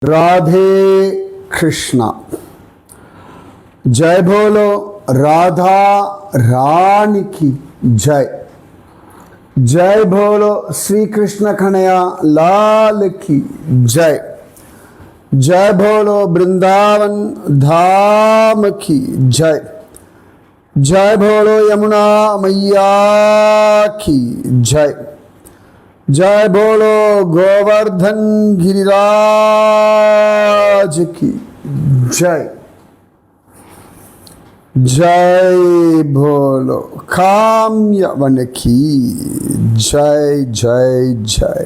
राधे कृष्णा। जय बोलो राधा रानी की जय। जय बोलो श्री कृष्ण कन्हैया लाल की जय। जय बोलो वृंदावन धाम की जय। जय बोलो यमुना मैया की जय। जय बोलो गोवर्धन गिरिराज की जय। जय बोलो काम्य वन की जय जय जय।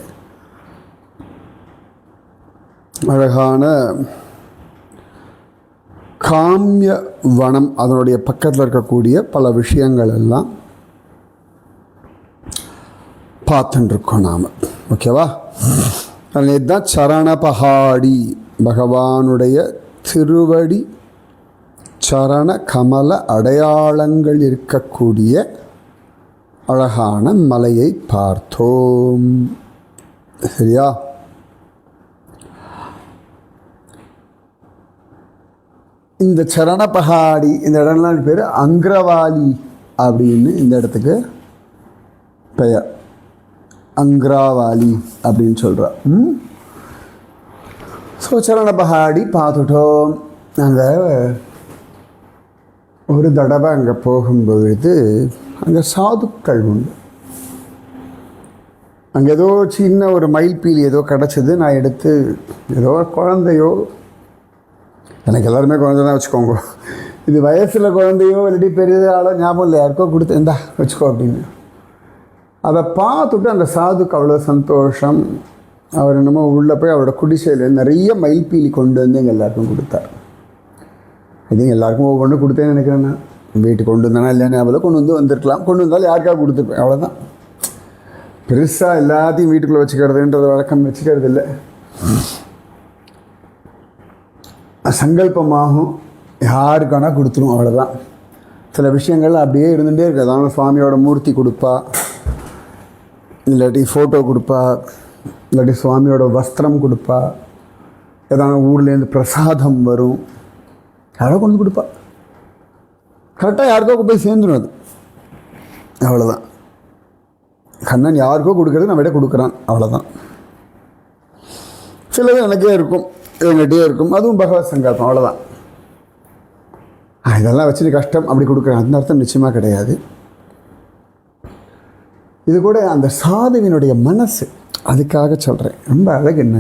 அழகான காமிய வனம், அதனுடைய பக்கத்தில் இருக்கக்கூடிய பல விஷயங்கள் எல்லாம் பார்த்துட்டுருக்கோம் நாம். ஓகேவா? அதுதான் சரணபஹாடி, பகவானுடைய திருவடி சரண கமல அடையாளங்கள் இருக்கக்கூடிய அழகான மலையை பார்த்தோம். சரியா? இந்த சரணபஹாடி, இந்த இடம்லாம் பேர் அங்கிரவாலி அப்படின்னு இந்த இடத்துக்கு பெயர். அங்கிராவாலி அப்படின்னு சொல்கிறா. ஸோ சரணபஹாடி பார்த்துட்டோம். நாங்கள் ஒரு தடவை அங்கே போகும்பொழுது அங்கே சாதுக்கள் உண்டு. அங்கே ஏதோ சின்ன ஒரு மயில்பீலி ஏதோ கிடச்சிது. நான் எடுத்து ஏதோ குழந்தையோ, எனக்கு எல்லாருமே குழந்தை தான் வச்சுக்கோங்க, இது வயசில் குழந்தையோ இல்லாட்டி பெரிய ஆளோ ஞாபகம் இல்லை, யாருக்கோ கொடுத்து இந்தா வச்சுக்கோ அப்படின்னு. அதை பார்த்துட்டு அந்த சாதுக்கு அவ்வளோ சந்தோஷம். அவர் என்னமோ உள்ளே போய் அவரோட குடிசையில் நிறைய மயில்பீலி கொண்டு வந்து எங்கள் எல்லாருக்கும் கொடுத்தார். இது எல்லாருக்கும் ஒவ்வொன்று கொடுத்தேன்னு நினைக்கிறேன். நான் வீட்டுக்கு கொண்டு வந்தேன்னா இல்லையா ஞாபகம், கொண்டு வந்திருக்கலாம். கொண்டு வந்தாலும் யாருக்காக கொடுத்துருப்பேன், அவ்வளோதான். பெருசாக எல்லாத்தையும் வீட்டுக்குள்ளே வச்சுக்கிறதுன்றது வழக்கம் வச்சுக்கிறது இல்லை. சங்கல்பமாகும், யாருக்கானா கொடுத்துரும், அவ்வளோதான். சில விஷயங்கள் அப்படியே இருந்துகிட்டே இருக்குது. அதாவது சுவாமியோட மூர்த்தி கொடுப்பா, இல்லாட்டி ஃபோட்டோ கொடுப்பா, இல்லாட்டி சுவாமியோட வஸ்திரம் கொடுப்பா, ஏதாவது ஊர்லேருந்து பிரசாதம் வரும், யாரோ கொண்டு கொடுப்பா. கரெக்டாக யாருக்கோ போய் சேர்ந்துடும் அது, அவ்வளோதான். கண்ணன் யாருக்கோ கொடுக்கறது நம்ம விட கொடுக்குறான், அவ்வளோதான். சிலது எனக்கே இருக்கும், எங்கிட்டே இருக்கும், அதுவும் பகவத் சங்கல்பம், அவ்வளோதான். இதெல்லாம் வச்சுட்டு கஷ்டம் அப்படி கொடுக்குறேன் அந்த அர்த்தம் நிச்சயமாக கிடையாது. இது கூட அந்த சாதுவினுடைய மனசு, அதுக்காக சொல்கிறேன். ரொம்ப அழகு என்ன,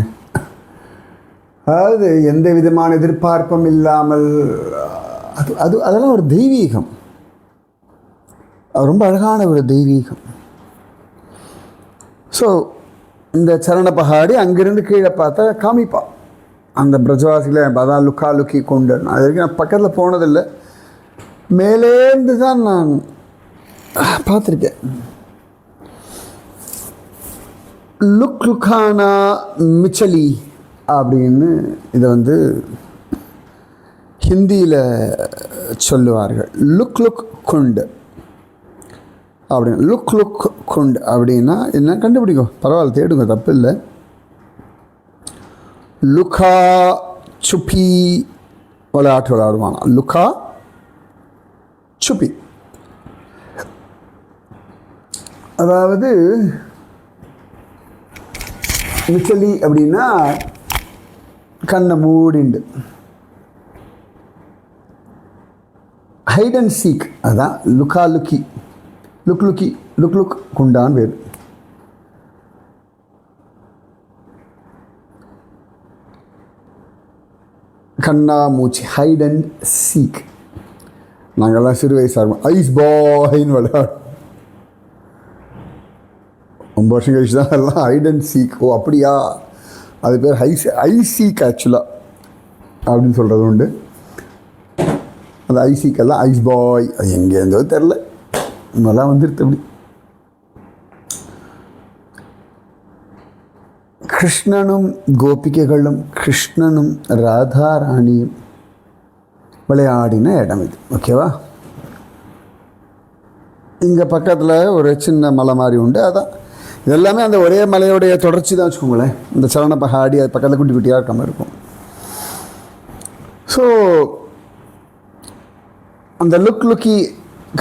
அதாவது எந்த விதமான எதிர்பார்ப்பும் இல்லாமல் அதெல்லாம் ஒரு தெய்வீகம், ரொம்ப அழகான ஒரு தெய்வீகம். ஸோ இந்த சரணபஹாடி அங்கிருந்து கீழே பார்த்தா காமிப்பா அந்த பிரஜவாசியில், அதான் லுக்கா லுக்கி கொண்டு. அது வரைக்கும் நான் பக்கத்தில் போனதில்லை, மேலேருந்து தான் நான் பார்த்துருக்கேன். லுக்கானா மிச்சலி அப்படின்னு இதை ஹிந்தியில் சொல்லுவார்கள். லுக் குண்டு அப்படின்னு. லுக் குண்டு அப்படின்னா என்ன கண்டுபிடிக்கும், பரவாயில்ல, தேடுங்க, தப்பு இல்லை. லுக்கா சுப்பி விளையாட்டு விளையாடுவாங்க. லுக்கா சுப்பி, அதாவது மிச்சலி அப்படின்னா கண்ணை மூடிண்டு ஹைட் அண்ட் சீக், அதுதான் லுக்கா லுக்கி. லுக் குண்டான் பேர். கண்ணா மூச்சு, ஹைட் அண்ட் சீக். நாங்கள்லாம் சிறு வயசாக இருக்கும் ஐஸ் பாய்ன்னு விளையாடும். 9 வருஷம் கழிச்சு தான் எல்லாம் ஹைட் அண்ட் சீக். ஓ அப்படியா, அது பேர் ஐஸ் சீக் ஆக்சுவலாக அப்படின்னு சொல்கிறது உண்டு. அந்த ஐஸ் சீக்கெல்லாம் ஐஸ் பாய், அது எங்கேருந்தோ தெரில, இதெல்லாம் வந்துடுது. அப்படி கிருஷ்ணனும் கோபிகைகளும் கிருஷ்ணனும் ராதாராணியும் விளையாடின இடம் இது. ஓகேவா? இங்கே பக்கத்தில் ஒரு சின்ன மலை மாதிரி உண்டு. அதான் இதெல்லாமே அந்த ஒரே மலையோடைய தொடர்ச்சி தான் வச்சுக்கோங்களேன். இந்த சரணபஹாடி அது பக்கத்தில் குட்டி குட்டியாக இருக்க மாதிரி இருக்கும். ஸோ அந்த லுக்கி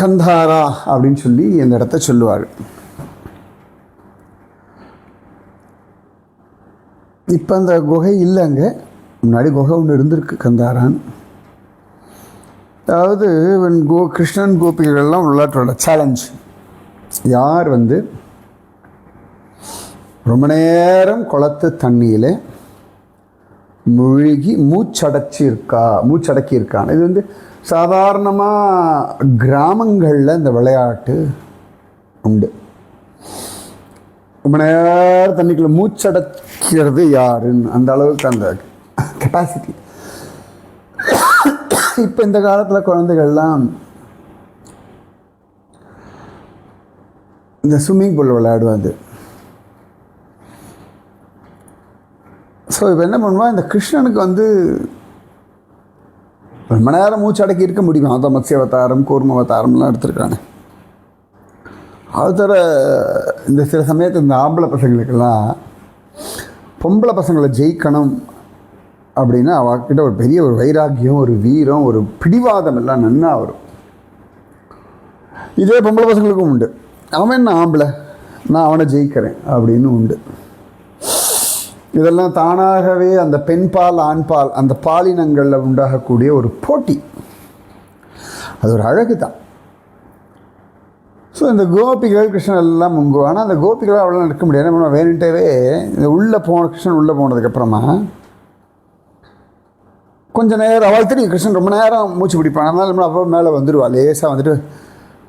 கந்தாரா அப்படின்னு சொல்லி இந்த இடத்த சொல்லுவார். இப்போ அந்த குகை இல்லைங்க, முன்னாடி குகை ஒன்று இருந்திருக்கு கந்தாரான்னு. அதாவது கிருஷ்ணன் கோபிகள்லாம் விளையாட்டோட சேலஞ்ச், யார் ரொம்ப நேரம் குளத்து தண்ணியில் மூழ்கி மூச்சடக்கியிருக்கான். இது சாதாரணமாக கிராமங்களில் இந்த விளையாட்டு உண்டு. ரொம்ப நேரம் தண்ணிக்குள்ளே மூச்சடக்கிறது யாருன்னு அந்த அளவுக்கு அந்த கெப்பாசிட்டி. இப்போ இந்த காலத்தில் குழந்தைகள்லாம் இந்த ஸ்விம்மிங் பூலில் விளையாடுவாங்க. ஸோ இப்போ என்ன பண்ணுவான், இந்த கிருஷ்ணனுக்கு ரொம்ப நேரம் மூச்சு அடக்கி இருக்க முடியும். அதான் மத்ஸ்ய அவதாரம், கூர்ம அவதாரம்லாம் எடுத்துருக்கானே. அது தவிர இந்த சில சமயத்தில் இந்த ஆம்பளை பசங்களுக்கெல்லாம் பொம்பளை பசங்களை ஜெயிக்கணும் அப்படின்னா அவகிட்ட ஒரு பெரிய ஒரு வைராக்கியம், ஒரு வீரம், ஒரு பிடிவாதம் எல்லாம் நன்னா வரும். இதே பொம்பளை பசங்களுக்கும் உண்டு. அவன் என்ன ஆம்பளை, நான் அவனை ஜெயிக்கிறேன் அப்படின்னு உண்டு. இதெல்லாம் தானாகவே அந்த பெண்பால் ஆண்பால் அந்த பாலினங்களில் உண்டாகக்கூடிய ஒரு போட்டி. அது ஒரு அழகு தான். ஸோ இந்த கோபிகள் கிருஷ்ணன் எல்லாம் முங்குவோம். ஆனால் அந்த கோபிகளாக அவ்வளோ இருக்க முடியாது. நம்ம வேணுன்ட்டே இந்த கிருஷ்ணன் உள்ளே போனதுக்கப்புறமா கொஞ்சம் நேரம் அவள் தெரியும் கிருஷ்ணன் ரொம்ப நேரம் மூச்சு பிடிப்பான். அதனால நம்ம அப்போ மேலே வந்துடுவா, லேசாக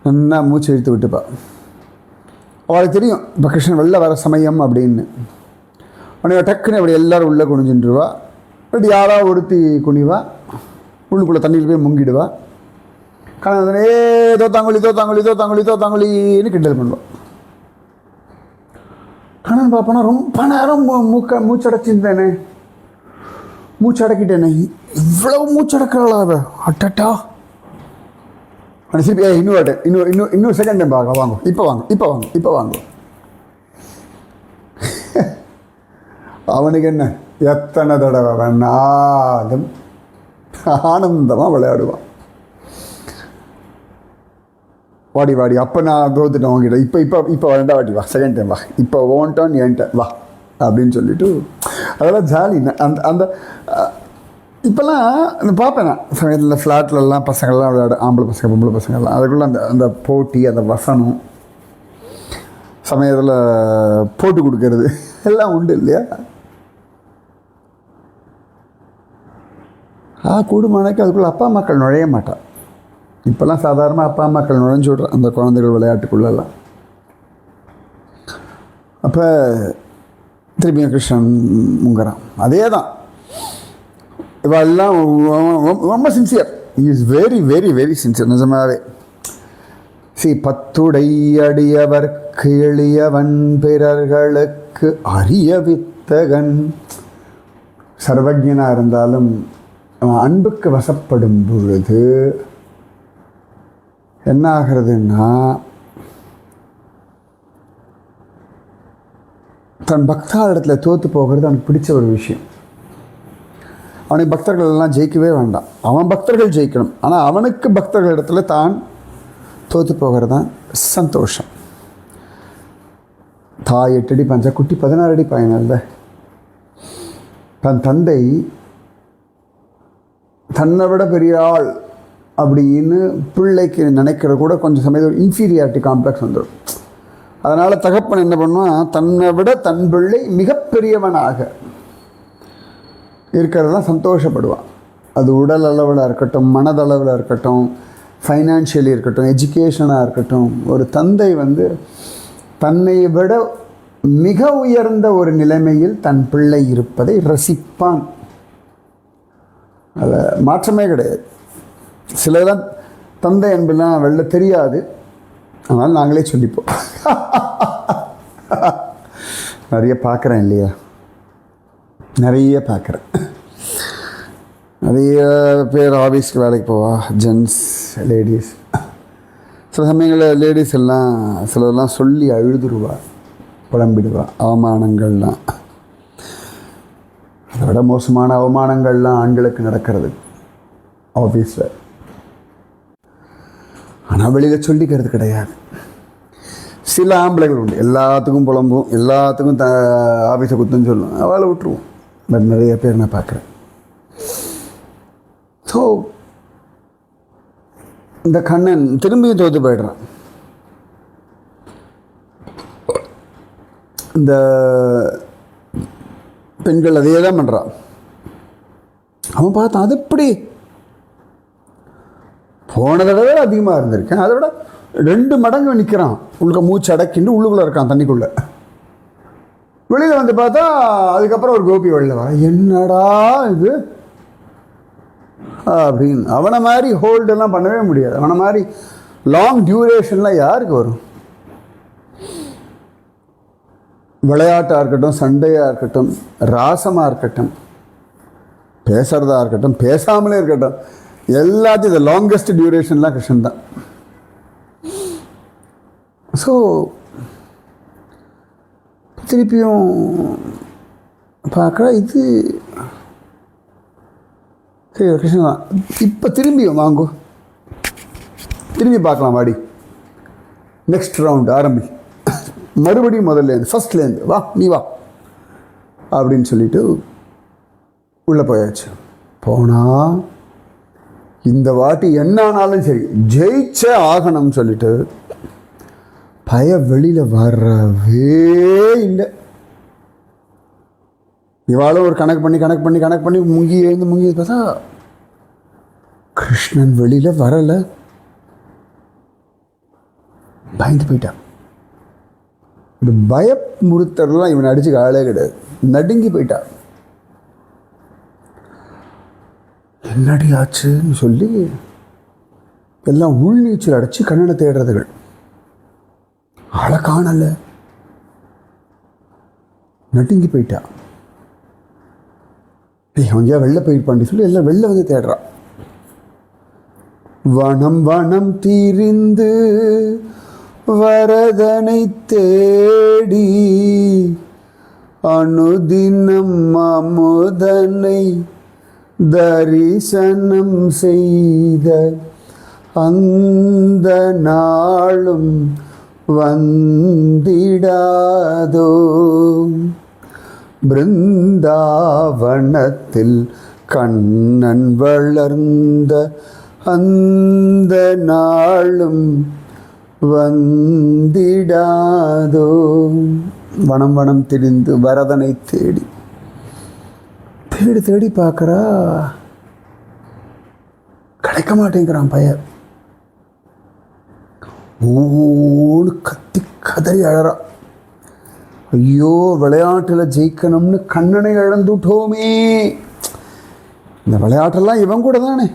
நல்லா மூச்சு இழுத்து விட்டுப்பா. அவளுக்கு தெரியும் இப்போ கிருஷ்ணன் வெளில வர சமயம் அப்படின்னு. உடனே டக்குன்னு அப்படி எல்லோரும் உள்ளே குனிஞ்சுட்டுருவா. அப்படி யாராவது ஒருத்தி குனிவா, உள்ளுக்குள்ளே தண்ணியில் போய் முங்கிடுவா. கணவனே இதோ தாங்கொழின்னு கிண்டல் பண்ணுவாள். கணவன் பார்ப்போனா ரொம்ப நேரம் மூச்சடைச்சிருந்தேனே, மூச்சடக்கிட்டேனே, இவ்வளவு மூச்சடக்கிறாளா அவ, அட்டட்டா. திருப்பி இன்னொரு செகண்ட் டைம் பார்க்க வாங்க, இப்போ வாங்க. அவனுக்கு என்ன, எத்தனை தடவை வேணாலும் ஆனந்தமாக விளையாடுவான். வாடி அப்போ நான் தோத்துட்டேன் உங்ககிட்ட, இப்போ வேண்டாம் வாட்டி வா, செகண்ட் டைம் வா, இப்போ ஓன்ட்டான் ஏன்ட்ட வா அப்படின்னு சொல்லிட்டு அதெல்லாம் ஜாலி. அந்த இப்போல்லாம் பார்ப்பேன் நான் சமயத்தில் ஃப்ளாட்லலாம் பசங்கள்லாம் விளையாடு, ஆம்பளை பசங்க பொம்பளை பசங்கள்லாம். அதுக்குள்ளே அந்த போட்டி, அந்த வசனம், சமயத்தில் போட்டு கொடுக்கறது எல்லாம் உண்டு இல்லையா? கூடுமானக்கு அதுக்குள்ளே அப்பா அம்மாக்கள் நுழைய மாட்டான். இப்போல்லாம் சாதாரணமாக அப்பா அம்மாக்கள் நுழைஞ்சு விட்ற அந்த குழந்தைகள் விளையாட்டுக்குள்ளெல்லாம். அப்போ திரும்பியும் கிருஷ்ணன் முங்குறான். அதே தான் இவெல்லாம் ரொம்ப sincere. Is very very very sincere நிஜமாகவே. பத்துடை அடியவர்க்கு எளியவன் பிறர்களுக்கு அரிய வித்தகன். சர்வஜனாக இருந்தாலும் அவன் அன்புக்கு வசப்படும் பொழுது என்ன ஆகிறதுன்னா, தன் பக்தாளிடத்துல தோற்று போகிறது அவனுக்கு பிடிச்ச ஒரு விஷயம். அவனுக்கு பக்தர்கள் எல்லாம் ஜெயிக்கவே வேண்டாம், அவன் பக்தர்கள் ஜெயிக்கணும். ஆனால் அவனுக்கு பக்தர்களிடத்துல தான் தோற்று போகிறது தான் சந்தோஷம். தாய் 8 அடி பாஞ்சா குட்டி 16 அடி பாயினல்ல. தன் தந்தை தன்னை விட பெரிய ஆள் அப்படின்னு பிள்ளைக்கு நினைக்கிற கூட கொஞ்சம் சமயத்தில் ஒரு இன்ஃபீரியாரிட்டி காம்ப்ளெக்ஸ் வந்துடும். அதனால் தகப்பன் என்ன பண்ணுவான், தன்னை விட தன் பிள்ளை மிகப்பெரியவனாக இருக்கிறது தான் சந்தோஷப்படுவான். அது உடல் அளவில் இருக்கட்டும், மனதளவில் இருக்கட்டும், ஃபைனான்ஷியலி இருக்கட்டும், எஜுகேஷனாக இருக்கட்டும். ஒரு தந்தை தன்னை விட மிக உயர்ந்த ஒரு நிலைமையில் தன் பிள்ளை இருப்பதை ரசிப்பான். அதில் மாற்றமே கிடையாது. சிலதெல்லாம் தந்தை அன்பெல்லாம் வெளில தெரியாது, அதனால் நாங்களே சொல்லிப்போம். நிறைய பார்க்குறேன் இல்லையா, நிறைய பார்க்குறேன். நிறைய பேர் ஆஃபீஸ்க்கு வேலைக்கு போவா, ஜென்ஸ் லேடிஸ். சில சமயங்களில் லேடிஸ் எல்லாம் சிலதெல்லாம் சொல்லி அழுதுருவா, புலம்பிடுவா. அவமானங்கள்லாம், அதை விட மோசமான அவமானங்கள்லாம் ஆண்களுக்கு நடக்கிறது. ஆஃபீஸில். ஆனால் வெளியில் சொல்லிக்கிறது கிடையாது. சில ஆம்பளைகள் உண்டு, எல்லாத்துக்கும் புலம்பும், எல்லாத்துக்கும் ஆஃபீஸை குத்துன்னு சொல்லும், அவளை விட்டுருவோம். பட் நிறைய பேர் நான் பார்க்குறேன். ஸோ இந்த கண்ணன் திரும்பியும் தோற்று போய்டுறான். இந்த பெண்கள் அதையே தான் பண்ணுறான். அவன் பார்த்தான், அது எப்படி போன தடவை அதிகமாக இருந்திருக்கேன், அதை விட 2 மடங்கு நிற்கிறான். உள்ளுக்க மூச்சு அடக்கிண்டு உள்ளுக்குள்ளே இருக்கான் தண்ணிக்குள்ளே. வெளியில் வந்து பார்த்தா அதுக்கப்புறம் ஒரு கோபி வெளில வர, என்னடா இது அப்படின்னு. அவனை மாதிரி ஹோல்டெல்லாம் பண்ணவே முடியாது. அவனை மாதிரி லாங் டியூரேஷன்லாம் யாருக்கு வரும்? விளையாட்டாக இருக்கட்டும், சண்டையாக இருக்கட்டும், ராசமாக இருக்கட்டும், பேசுகிறதா இருக்கட்டும், பேசாமலே இருக்கட்டும், எல்லாத்தையும் இந்த லாங்கஸ்ட் டியூரேஷன்லாம் கிருஷ்ணன் தான். ஸோ திருப்பியும் பார்க்குறா, இது சரி கிருஷ்ணன் தான். இப்போ திரும்பியும் வாங்கோ, திரும்பி பார்க்கலாம் வாடி, நெக்ஸ்ட் ரவுண்ட் ஆரம்பி, மறுபடியும் முதல்லேருந்து ஃபஸ்ட்லேருந்து வா, நீ வா அப்படின்னு சொல்லிட்டு உள்ளே போயாச்சு. போனால் இந்த வாட்டி என்ன ஆனாலும் சரி ஜெயிச்சே ஆகணும்னு சொல்லிட்டு பய வெளியில் வரவே இல்லை. இவாளும் ஒரு கணக்கு பண்ணி முங்கி பார்த்தா கிருஷ்ணன் வெளியில் வரலை. பயந்து போயிட்டான். இந்த பயமுறுத்தலாம் இவனை அடிச்சுக்க ஆளே கிடையாது. நடுங்கி போயிட்டான். என்னடி ஆச்சுன்னு சொல்லி எல்லாம் உள்நீச்சல் அடைச்சி கண்ணனை தேடுறதுகள். ஆளை காணல, நடுங்கி போயிட்டா. அவன் ஏன் வெளில போயிருப்பான்னு சொல்லி எல்லாம் வெளில வந்து தேடுறான். வனம் வனம் தீரிந்து வரதனை தேடி அனுதினம் அமுதனை தரிசனம் செய்த அந்த நாளும் வந்திடாதோ. பிருந்தாவனத்தில் கண்ணன் வளர்ந்த அந்த நாளும் வந்திடாதோ. வனம் வனம் திரிந்து வரதனை தேடி தேடி தேடி பார்க்குறா, கிடைக்க மாட்டேங்கிறான் பையன். ஓன்னு கத்தி கதறி அழறா. ஐயோ, விளையாட்டில் ஜெயிக்கணும்னு கண்ணனை இழந்துட்டோமே. இந்த விளையாட்டெல்லாம் இவன் கூட தானே,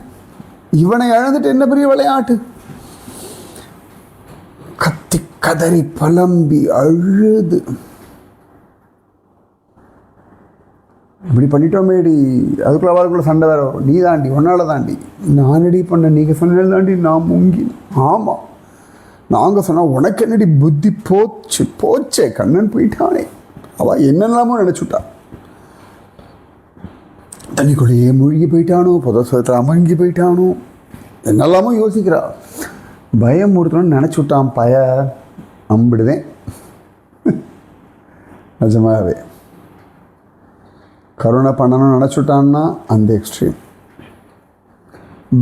இவனை இழந்துட்டு என்ன பெரிய விளையாட்டு. கத்தி கதறி பலம்பி அழுது, இப்படி பண்ணிட்டோமேடி. அதுக்குள்ள அவளுக்குள்ள சண்டை வேற வரும். நீ தாண்டி, உன்னால தாண்டி, நானடி பண்ண, நீங்கள் சொன்ன தாண்டி நான் முங்கி. ஆமாம், நாங்கள் சொன்னால் உனக்கு என்னடி புத்தி போச்சு போச்சே, கண்ணன் போயிட்டானே. அவள் என்னெல்லாமோ நினச்சுட்டா. தண்ணிக்குள்ளேயே மூழ்கி போயிட்டானோ, புதசத்தில் அமங்கி போயிட்டானோ, என்னெல்லாமோ யோசிக்கிறா. பயம் ஒருத்தனும் நினச்சுட்டான் பய. அம்பிடுதேன் நிஜமாகவே. கருணை பண்ணணும்னு நினச்சுட்டான்னா அந்த எக்ஸ்ட்ரீம்,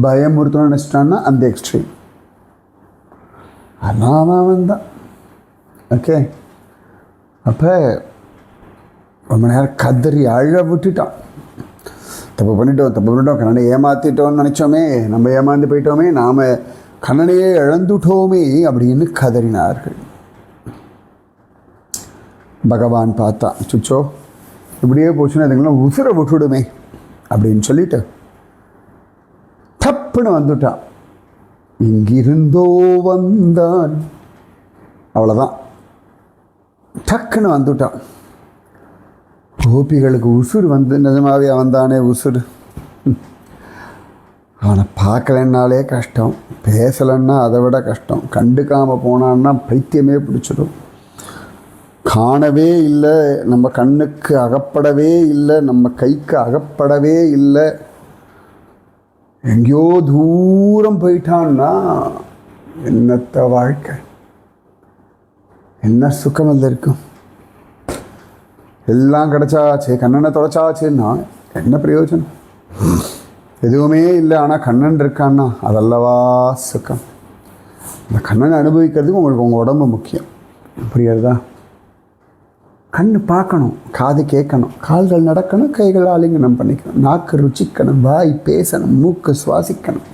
பயமுறுத்தணும்னு நினச்சிட்டான்னா அந்த எக்ஸ்ட்ரீம். அதான் வந்தான். ஓகே, அப்போ ரொம்ப நேரம் கதறி அழ விட்டுட்டான். தப்பு பண்ணிட்டோம், கண்ணனை ஏமாற்றிட்டோம்னு நினச்சோமே, நம்ம ஏமாந்து போயிட்டோமே, நாம் கண்ணனையே இழந்துட்டோமே அப்படின்னு கதறினார்கள். பகவான் பார்த்தான், சுச்சோ இப்படியே போச்சுன்னா இதுங்களாம் உசுரை விட்டுடுமே அப்படின்னு சொல்லிட்டு தப்புன்னு வந்துட்டான். இங்கிருந்தோ வந்தான், அவ்வளோதான், டக்குன்னு வந்துட்டான். கோபிகளுக்கு உசுறு வந்து நிஜமாவே அவன்தானே உசுறு. அவனை பார்க்கலன்னாலே கஷ்டம், பேசலைன்னா அதை விட கஷ்டம், கண்டுக்காமல் போனான்னா பைத்தியமே பிடிச்சிடும். காணவே இல்லை, நம்ம கண்ணுக்கு அகப்படவே இல்லை, நம்ம கைக்கு அகப்படவே இல்லை, எங்கேயோ தூரம் போயிட்டான்னா என்னத்த வாழ்க்கை, என்ன சுகம் அதில் இருக்கும்? எல்லாம் கிடச்சாச்சு, கண்ணனை தொலைச்சாச்சுன்னா என்ன பிரயோஜனம்? எதுவுமே இல்லை, ஆனால் கண்ணன் இருக்கான்னா அதல்லவா சுகம். அந்த கண்ணனை அனுபவிக்கிறதுக்கு உங்களுக்கு உங்கள் உடம்பு முக்கியம். புரியுறதா? கண் பார்க்கணும், காது கேட்கணும், கால்கள் நடக்கணும், கைகள் ஆலிங்கனம் பண்ணிக்கணும், நாக்கு ருச்சிக்கணும், வாய் பேசணும், மூக்கு சுவாசிக்கணும்.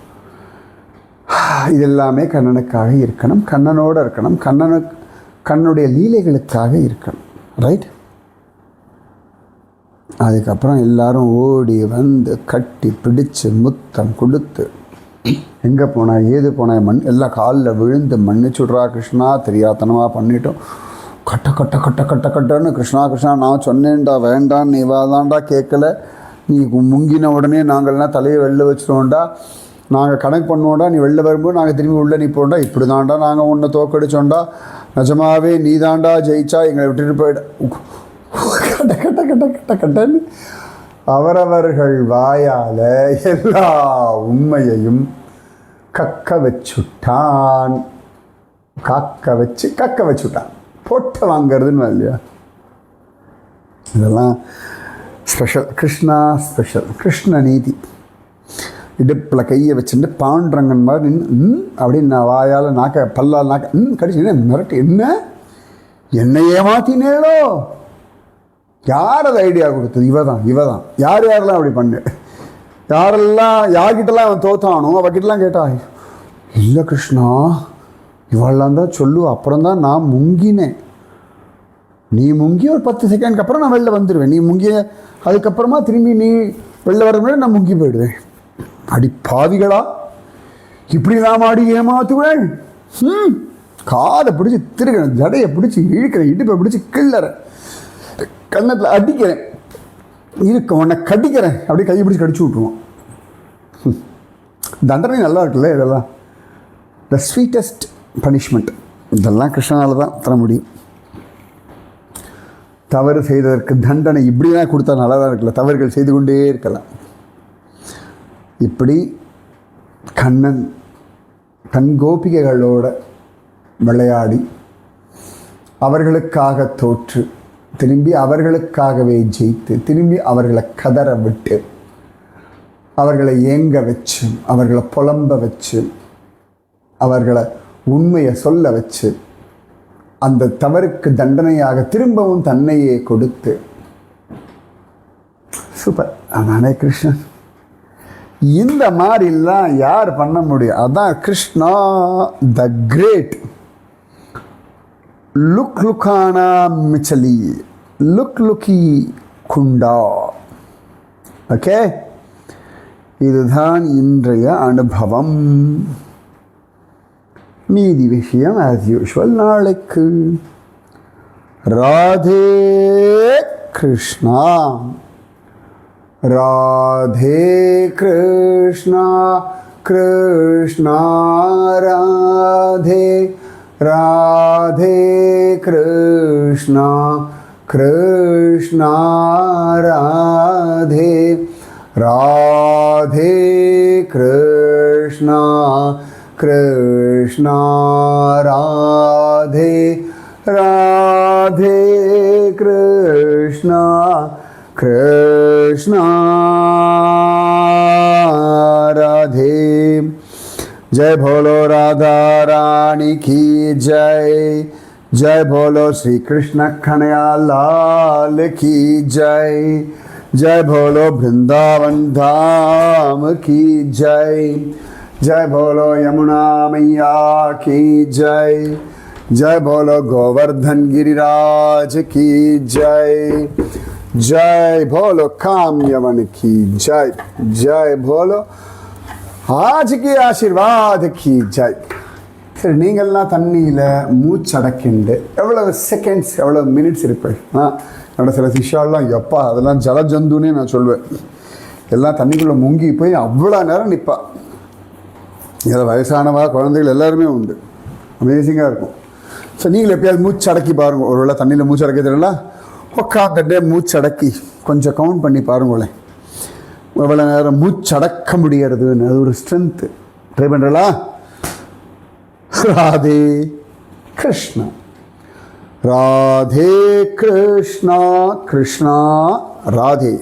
இது எல்லாமே கண்ணனுக்காக இருக்கணும், கண்ணனோடு இருக்கணும், கண்ணுடைய லீலைகளுக்காக இருக்கணும். ரைட்? அதுக்கப்புறம் எல்லாரும் ஓடி வந்து கட்டி பிடிச்சு முத்தம் கொடுத்து எங்கே போனால் ஏது போனால் எல்லாம் காலில் விழுந்து மன்னிச்சுட்றா கிருஷ்ணா, தெரியாதனமாக பண்ணிட்டோம், கட்ட கட்ட கட்ட கட்ட கட்டன்னு கிருஷ்ணா கிருஷ்ணா நான் சொன்னேன்டா வேண்டான்னு நீ வாதாண்டா கேட்கல, நீ முங்கின உடனே நாங்கள்லாம் தலையை வெளில வச்சுருவோண்டா, நாங்கள் கணக்கு பண்ணுவோண்டா, நீ வெளில வரும்போது நாங்கள் திரும்பி உள்ளே நிற்போண்டா, இப்படி தாண்டா நாங்கள் உன்னை தோக்கடிச்சோண்டா, நிஜமாவே நீ தாண்டா ஜெயிச்சா, எங்களை விட்டுட்டு போயிட கட்ட கட்ட கட்ட கட்ட கட்டன்னு அவரவர்கள் வாயால் எல்லா உண்மையையும் கக்க வச்சுட்டான். கக்க வச்சுட்டான், போட்டு வாங்கிறதுன்னு இல்லையா? இதெல்லாம் ஸ்பெஷல், கிருஷ்ணா ஸ்பெஷல், கிருஷ்ண நீதி. இடுப்பில் கையை வச்சுட்டு பாண்டரங்கன் மாதிரி நின்று அப்படின்னு நான் வாயால் நாக்க பல்லால் நாக்க கடிச்சு மிரட்டி, என்ன ஏமாத்தினேளோ? யார் அது ஐடியா கொடுத்தது? இவ தான். யாரெல்லாம் அப்படி பண்ணு, யார்கிட்டலாம் அவன் தோத்தானோ அவகிட்டலாம் கேட்டா, இல்லை கிருஷ்ணா இவெல்லாம் தான் சொல்லுவா, அப்புறம் தான் நான் முங்கினேன். நீ முங்கி ஒரு 10 செகண்ட்க்கு அப்புறம் நான் வெளில வந்துடுவேன், நீ முங்கிய அதுக்கப்புறமா திரும்பி நீ வெளில வர முன்னாடி நான் முங்கி போயிடுவேன். அடி பாவிகளா, இப்படி நான் ஆடி ஏமாத்துவேன்? காதை பிடிச்சி திருக்கிறேன், ஜடையை பிடிச்சி இழுக்கிறேன், இடுப்பை பிடிச்சி கிள்ளறேன், கண்ணத்தில் அடிக்கிறேன், உன்னை கடிக்கிறேன், அப்படியே கையை பிடிச்சி கடிச்சு விட்ருவோம். தண்டனை நல்லா இருக்குல்ல? இதெல்லாம் த ஸ்வீட்டஸ்ட் பனிஷ்மெண்ட். இதெல்லாம் கிருஷ்ணனால் தான் தர முடியும். தவறு செய்ததற்கு தண்டனை இப்படிலாம் கொடுத்தா நல்லா தான் இருக்குல்ல, தவறுகள் செய்து கொண்டே இருக்கலாம். இப்படி கண்ணன் தன் கோபிகைகளோட விளையாடி அவர்களுக்காக தோற்று திரும்பி அவர்களுக்காகவே ஜெயித்து திரும்பி அவர்களை கதற விட்டு அவர்களை ஏங்க வச்சு அவர்களை புலம்ப வச்சு அவர்களை உண்மையை சொல்ல வச்சு அந்த தவறுக்கு தண்டனையாக திரும்பவும் தன்னையே கொடுத்து சூப்பர். அதானே கிருஷ்ணன். இந்த மாதிரிலாம் யார் பண்ண முடியும்? அதான் கிருஷ்ணா த கிரேட். லுக்கானா மிச்சலி லுக்கி குண்டா. ஓகே, இதுதான் இன்றைய அனுபவம். மீதி விஷயம் ஆஸ் யூஷுவல் நாளைக்கு. ராதே கிருஷ்ணா, ராதே கிருஷ்ணா, கிருஷ்ணா ராதே, ராதே கிருஷ்ணா, கிருஷ்ணா ராதே, ராதே கிருஷ்ணா, கிருஷ்ணா ராதே, ராதே கிருஷ்ணா, கிருஷ்ணா ராதே. जय भोलो राधा रानी की जय, जय भोलो श्री कृष्ण कन्हैया लाल की जय, जय भोलो वृंदावन धाम की जय, जय भोलो यमुना मैया की जय, जय भोलो गोवर्धन गिरिराज की जय, जय भोलो कामयवन की जय, जय भोलो आज के आशीर्वाद की जय. சரி, நீங்கள்லாம் தண்ணியில் மூச்சடக்கிண்டு எவ்வளோ செகண்ட்ஸ் எவ்வளோ மினிட்ஸ் இருப்பேன். என்னோட சில சிஷ்யாலாம் எப்பா அதெல்லாம் ஜலஜந்துன்னே நான் சொல்வேன். எல்லாம் தண்ணிக்குள்ளே முங்கி போய் அவ்வளோ நேரம் நிற்பா. இதில் வயசானவா குழந்தைகள் எல்லாருமே உண்டு. அமேசிங்காக இருக்கும். ஸோ நீங்கள் எப்பயாவது மூச்சடக்கி பாருங்கள். ஒரு வேளை தண்ணியில் மூச்சடக்கி தெரியல, உட்காந்துட்டே மூச்சடக்கி கொஞ்சம் கவுண்ட் பண்ணி பாருங்களேன். எவ்வளோ நேரம் மூச்சடக்க முடியறதுன்னு, அது ஒரு ஸ்ட்ரென்த்து. ட்ரை பண்ணுறலா? ராதே கிருஷ்ணா, ராதே கிருஷ்ணா, கிருஷ்ணா ராதே.